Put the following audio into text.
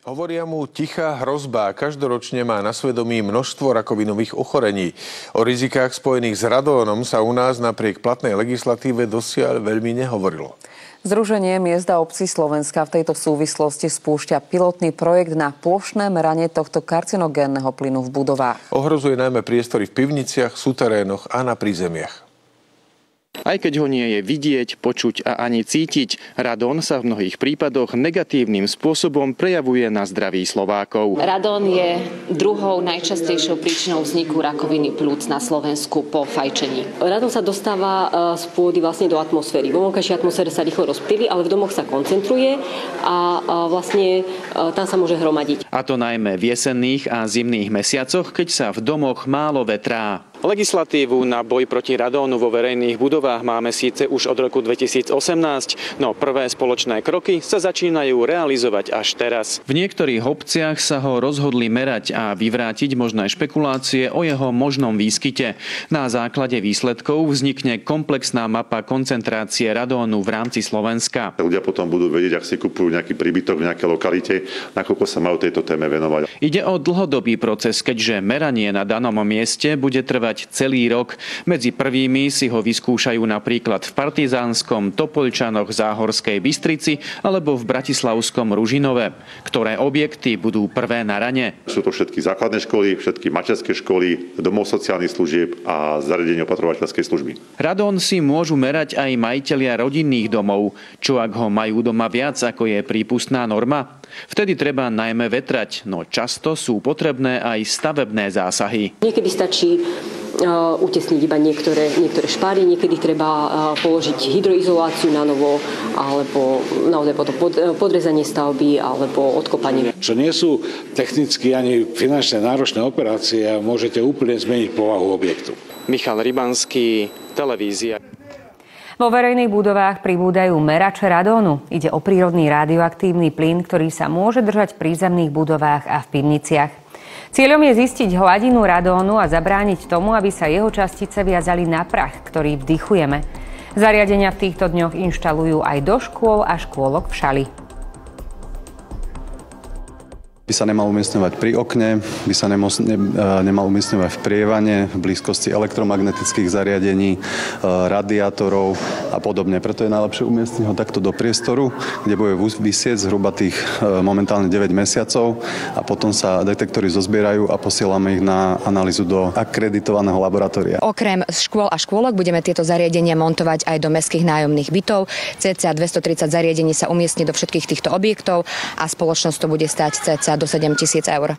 Hovoria mu tichá hrozba. Každoročne má na svedomí množstvo rakovinových ochorení. O rizikách spojených s radónom sa u nás napriek platnej legislatíve dosiaľ veľmi nehovorilo. Združenie miest a obcí Slovenska v tejto súvislosti spúšťa pilotný projekt na plošné meranie tohto karcinogénneho plynu v budovách. Ohrozuje najmä priestory v pivniciach, súterénoch a na prízemiach. Aj keď ho nie je vidieť, počuť a ani cítiť, radón sa v mnohých prípadoch negatívnym spôsobom prejavuje na zdraví Slovákov. Radón je druhou najčastejšou príčinou vzniku rakoviny pľúc na Slovensku po fajčení. Radón sa dostáva z pôdy vlastne do atmosféry. V vonkajšej atmosfére sa rýchlo rozptýli, ale v domoch sa koncentruje a vlastne tam sa môže hromadiť. A to najmä v jesenných a zimných mesiacoch, keď sa v domoch málo vetrá. Legislatívu na boj proti radónu vo verejných budovách máme síce už od roku 2018, no prvé spoločné kroky sa začínajú realizovať až teraz. V niektorých obciach sa ho rozhodli merať a vyvrátiť možné špekulácie o jeho možnom výskyte. Na základe výsledkov vznikne komplexná mapa koncentrácie radónu v rámci Slovenska. Ľudia potom budú vedieť, ak si kupujú nejaký príbytok v nejakej lokalite, nakoľko sa majú tejto téme venovať. Ide o dlhodobý proces, keďže meranie na danom mieste bude trvať celý rok. Medzi prvými si ho vyskúšajú napríklad v Partizánskom, Topoľčanoch, Záhorskej Bystrici alebo v bratislavskom Ružinove. Ktoré objekty budú prvé na rane? Sú to všetky základné školy, všetky materské školy, domov sociálnych služieb a zariadenie opatrovateľskej služby. Radón si môžu merať aj majitelia rodinných domov, čo ak ho majú doma viac, ako je prípustná norma. Vtedy treba najmä vetrať, no často sú potrebné aj stavebné zásahy. Niekedy stačí utesniť iba niektoré špáry, niekedy treba položiť hydroizoláciu na novo, alebo naozaj potom podrezanie stavby, alebo odkopanie. Čo nie sú technicky ani finančne náročné operácie a môžete úplne zmeniť povahu objektu. Michal Rybanský, televízia. Vo verejných budovách pribúdajú merače radónu. Ide o prírodný radioaktívny plyn, ktorý sa môže držať v prízemných budovách a v pivniciach. Cieľom je zistiť hladinu radónu a zabrániť tomu, aby sa jeho častice viazali na prach, ktorý vdychujeme. Zariadenia v týchto dňoch inštalujú aj do škôl a škôlok v Šali. By sa nemal umiestňovať pri okne, by sa nemal umiestňovať v prievane, v blízkosti elektromagnetických zariadení, radiátorov a podobne. Preto je najlepšie umiestniť ho takto do priestoru, kde bude vysieť zhruba tých momentálne 9 mesiacov a potom sa detektory zozbierajú a posielame ich na analýzu do akreditovaného laboratória. Okrem škôl a škôlok budeme tieto zariadenia montovať aj do mestských nájomných bytov. Cca 230 zariadení sa umiestni do všetkých týchto objektov a spoločnosť to bude stáť cca do 7 000 eur.